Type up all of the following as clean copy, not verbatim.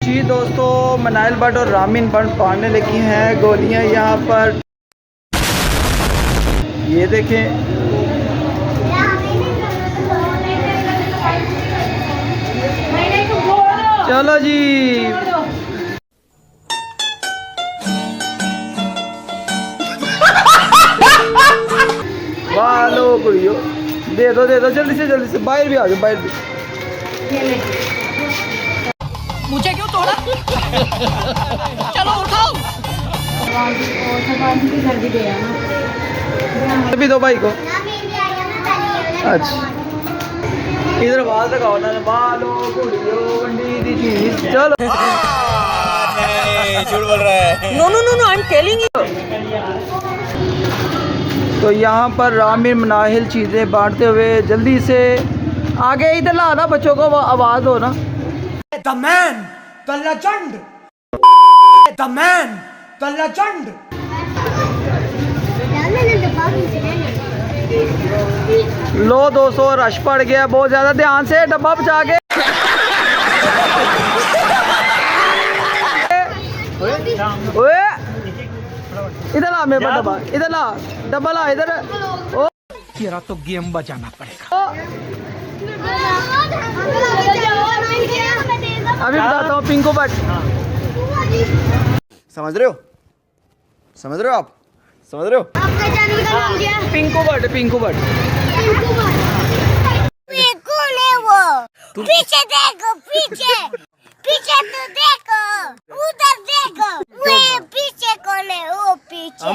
जी दोस्तों, मनाइल भट्ट और रामीन भट्ट पाने लगी हैं गोलियां यहाँ पर। ये देखें, चलो जी। वाह लो कुड़ियो, दे दो जल्दी से बाहर भी आ जाओ, बाहर भी। मुझे क्यों तोड़ा? चलो उठाओ। अभी दो भाई को। अच्छा, इधर आवाज लगाओ ना, बालो कुड़ियो वंडी दी चीज। चलो झूठ बोल रहा है। No I am telling you. तो यहाँ पर रामीन मनाहिल चीज़ें बांटते हुए जल्दी से आगे, इधर ला ना, बच्चों को आवाज़ हो ना। The man, the legend, the man, the legend. Low 200 rush पड़ गया बहुत ज़्यादा, ध्यान से डब्बा बचा के। ओए इधर ला मेरा डब्बा, इधर ला डब्बा, ला इधर। ओ तेरा तो गेम बजाना पड़ेगा। अभी बताता हूँ पिंको भट्ट। समझ रहे हो? समझ रहे हो आप? समझ रहे हो? आपका चैनल का नाम क्या है? पिंको भट्ट। पिंकू ने वो पीछे देखो, पीछे तो देखो, उधर देखो, वो पीछे कौन है? वो पीछे।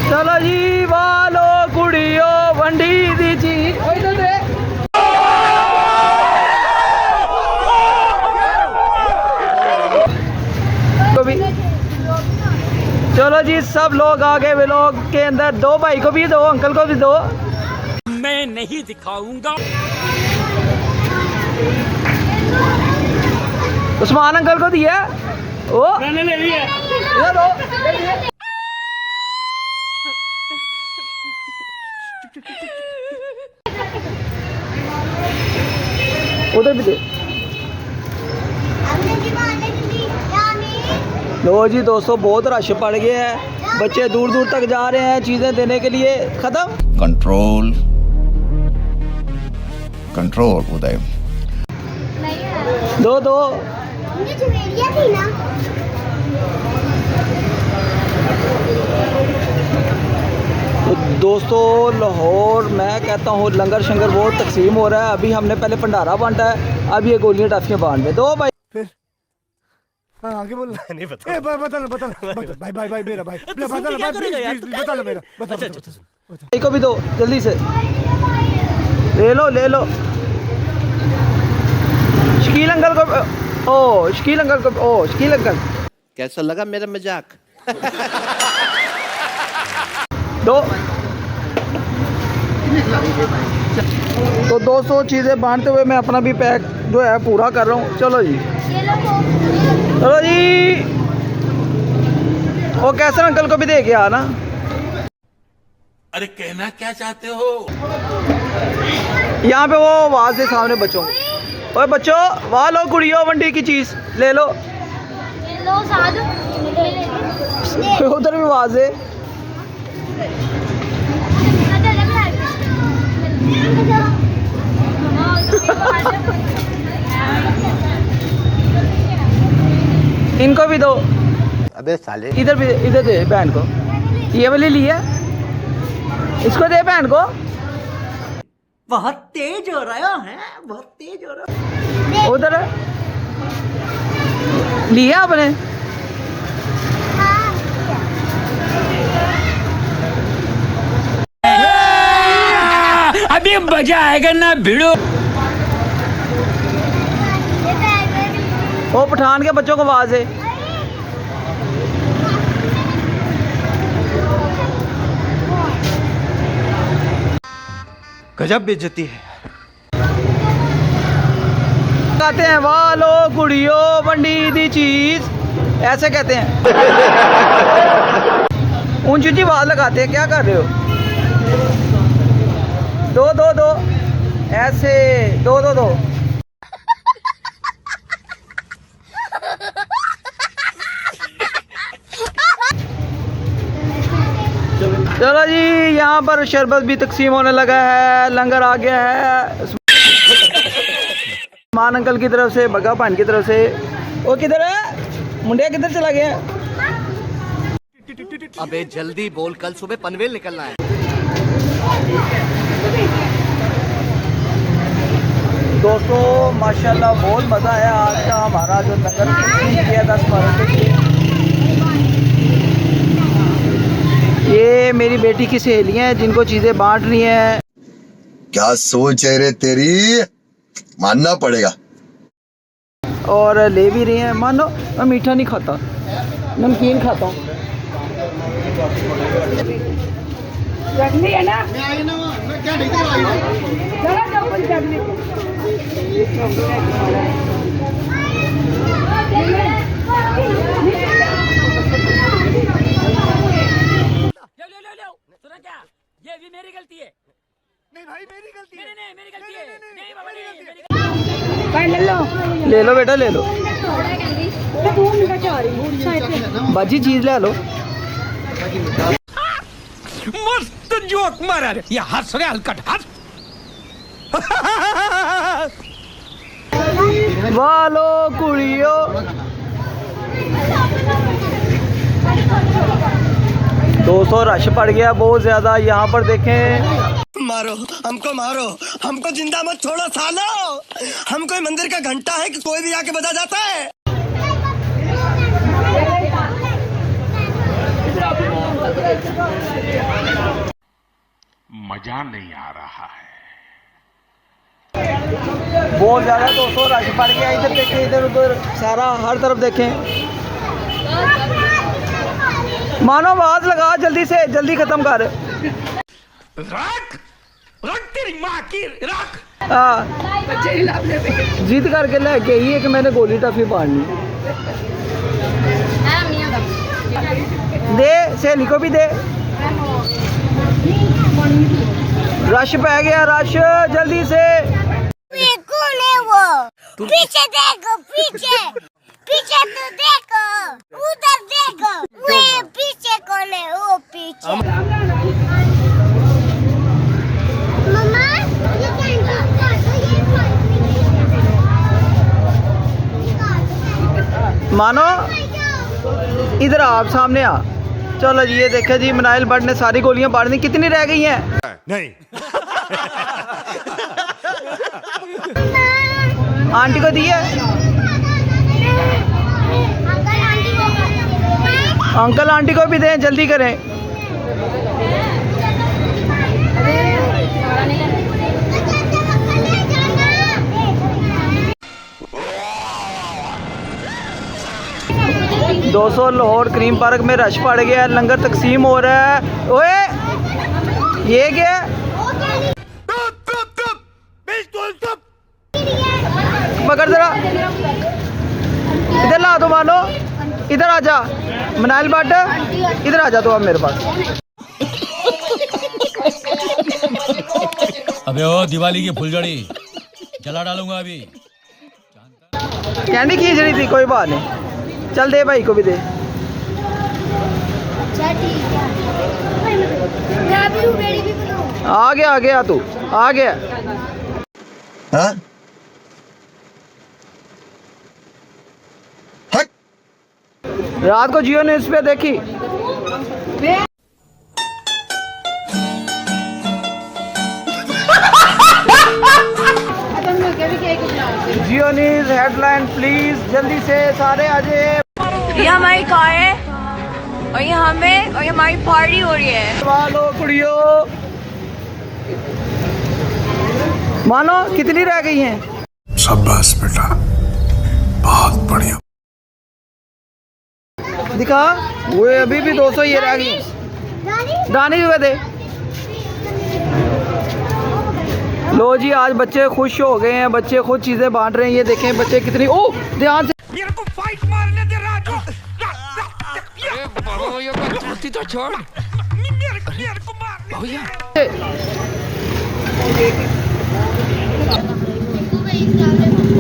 चलो जी, वालो कुड़ियो वंडी दी चीज। ओ इधर दे। तो भी चलो जी, सब लोग आ गए व्लॉग के अंदर। दो भाई को भी दो, अंकल को भी दो। मैं नहीं दिखाऊंगा। उस्मान अंकल को दिया। ओ मैंने ले लिया। इधर दो। उधर भी दे। लो जी दोस्तों, बहुत रश पड़ गया है, बच्चे दूर दूर तक जा रहे हैं चीजें देने के लिए। खत्म। कंट्रोल कंट्रोल उदय। दो थी ना। तो दोस्तों, लाहौर मैं कहता हूँ लंगर शंगर बहुत तकसीम हो रहा है। अभी हमने पहले भंडारा बांटा है, अब ये गोलियां टाफियां बांट में। दो भाई हाँ आगे बोल। नहीं बता भाई मेरा भाई बता लो मेरा। भाई को भी दो जल्दी से। ले लो शकील अंकल को। ओ शकील अंकल को। ओ शकील अंकल, कैसा लगा मेरा मजाक? दो। तो दोस्तों, चीज़ें बांटते हुए मैं अपना भी पैक जो है पूरा कर रहा हूँ। चलो जी, चलो जी। वो कैसर अंकल को भी दे के आना। अरे कहना क्या चाहते हो? यहाँ पे वो आवाज है सामने बच्चों को। ओए बच्चों, वहाँ लो गुड़िया वंडी की चीज़ ले लो। उधर भी आवाज है। इनको भी दो। अबे साले, इधर भी, इधर दे बहन को। ये वाली ली है, इसको दे बहन को। बहुत तेज हो रहा है, बहुत तेज हो रहा है। उधर लिया आपने? अभी मजा आएगा ना भिड़ो। वो पठान के बच्चों को आवाज है। गजब बेइज्जती है। कहते हैं वाह लो गुड़ियो वंडी दी चीज, ऐसे कहते हैं। ऊंची ऊंची आवाज लगाते हैं। क्या कर रहे हो? दो ऐसे दो। चलो जी, यहाँ पर शरबत भी तकसीम होने लगा है, लंगर आ गया है मान अंकल की तरफ से, बग्गा भान की तरफ से। वो किधर है मुंडिया, किधर चला गया? अबे जल्दी बोल, कल सुबह पनवेल निकलना है। दोस्तों माशाल्लाह बहुत मज़ा आया आज का हमारा जो लंगर तकसीम किया था स्मारक के लिए। ये मेरी बेटी की सहेलियाँ हैं जिनको चीज़ें बांट रही हैं। क्या सोच है रे तेरी, मानना पड़ेगा। और ले भी रही हैं। मानो मैं मीठा नहीं खाता, नमकीन खाता हूँ। चटनी है ना? ये भी मेरी गलती है। नहीं भाई मेरी गलती है। नहीं मेरी गलती है। नहीं बाबा नहीं, ले लो। ले लो बेटा ले लो, बाजी चीज़ ले लो। मस्त जोक मारा रे, ये हंस रे हलकट हंस। वालो कुड़ियो, दोस्तों रश पड़ गया बहुत ज़्यादा। यहाँ पर देखें, मारो हमको जिंदा मत छोड़ो सालो। हम कोई मंदिर का घंटा है कि कोई भी आके बजा जाता है। मजा नहीं आ रहा है। बहुत ज़्यादा दोस्तों रश पड़ गया। इधर देखें, इधर उधर सारा हर तरफ देखें। मानो आवाज लगा, जल्दी से जल्दी खत्म कर। रख तेरी माँ की रख। जिद करके लेके आई है कि मैंने गोली टफी पानी। दे सहेली को भी दे। रश पै गया, रश जल्दी से। ये कौन है वो? पीछे देखो, पीछे पीछे तो देखो, उधर देखो। वो पीछे कौन है? वो पीछे। मम्मा ये कैंडल मानो इधर आप सामने आ। चलो जी, ये देखे जी, मनाइल भट्ट ने सारी गोलियां बांट दी। कितनी रह गई हैं? नहीं आंटी को दी है। अंकल आंटी को भी दें, जल्दी करें। दोस्तों लाहौर करीम पार्क में रश पड़ गया है, लंगर तकसीम हो रहा है। ओए ये क्या है? पकड़ जरा, इधर ला दो। मानो इधर आ जा, मनाइल भट्ट इधर आ जा तो अब मेरे पास। अबे ओ दिवाली की फुलझड़ी जला डालूंगा अभी। कैंडी खींच रही थी, कोई बात नहीं। चल दे भाई को भी दे। आ गया तू आ गया। हाँ? हट। रात को जियो न्यूज़ पे देखी। जियो न्यूज़ हेडलाइन प्लीज, जल्दी से सारे आ जाए। ये हमारी कार है और ये हमें और ये हमारी पार्टी हो रही है। वालो कुड़ियो, मानो कितनी रह गई हैं? शाबाश बेटा, बहुत बढ़िया। दिखा, वो अभी भी 200 ये रह गई। दानी भी दे। लो जी, आज बच्चे खुश हो गए हैं, बच्चे खुद चीजें बांट रहे हैं। ये देखें बच्चे कितनी, ओ ध्यान से। मेरे को फाइट मारने दे राजू। तो छोड़ मेरे को मारने।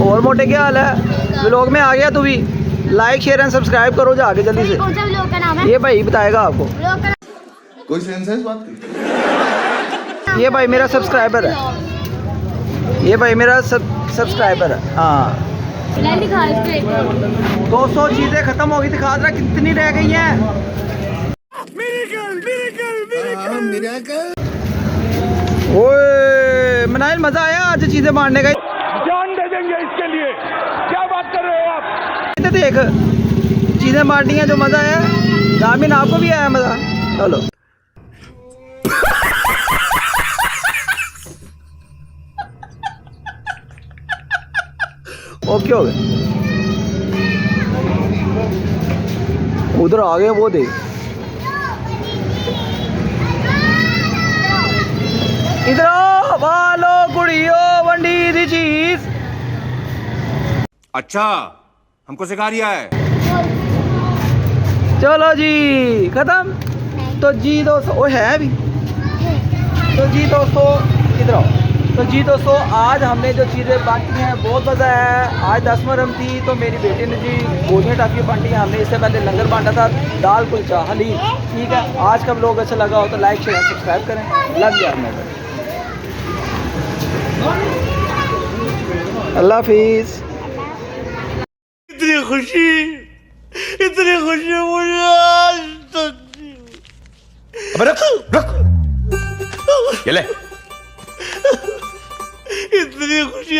और मोटे क्या हाल है? व्लॉग में आ गया तू भी? लाइक शेयर एंड सब्सक्राइब करो जाके जल्दी से। कौन सा व्लॉग का नाम है? ये भाई बताएगा आपको। कोई सेंस है इस बात की? ये भाई मेरा सब्सक्राइबर है, ये भाई मेरा सब्सक्राइबर है। हाँ 200 चीजें खत्म हो गई, दिखा रहा कितनी रह गई हैं। ओए मनाइल, मजा आया आज चीजें बांटने का। जान दे देंगे इसके लिए, क्या बात कर रहे हो आप? देख चीजें बांटनी है, जो मजा आया रामीन, आपको भी आया मजा? चलो ओके हो गए। उधर आ गए वो देख, इधर आओ वालो कुड़ियो वंडी दी चीज। अच्छा हमको सिखा रिया है। चलो जी खत्म। तो जी दोस्तों, वो है अभी। तो जी दोस्तों इधर आओ। तो जी दोस्तों, आज हमने जो चीज़ें बांटी हैं बहुत मज़ा है। आज 10 मुहर्रम थी तो मेरी बेटी ने जी गोलियाँ टाफियाँ बांटी हैं। हमने इससे पहले लंगर बांटा था, दाल कुलचा हलीम। ठीक है, आज का व्लॉग अच्छा लगा हो तो लाइक शेयर सब्सक्राइब करें। लव यू आपने। अल्लाह हाफिज़। इतनी खुशी मुझे आज तक। अबे रख ये ले। इतनी खुशी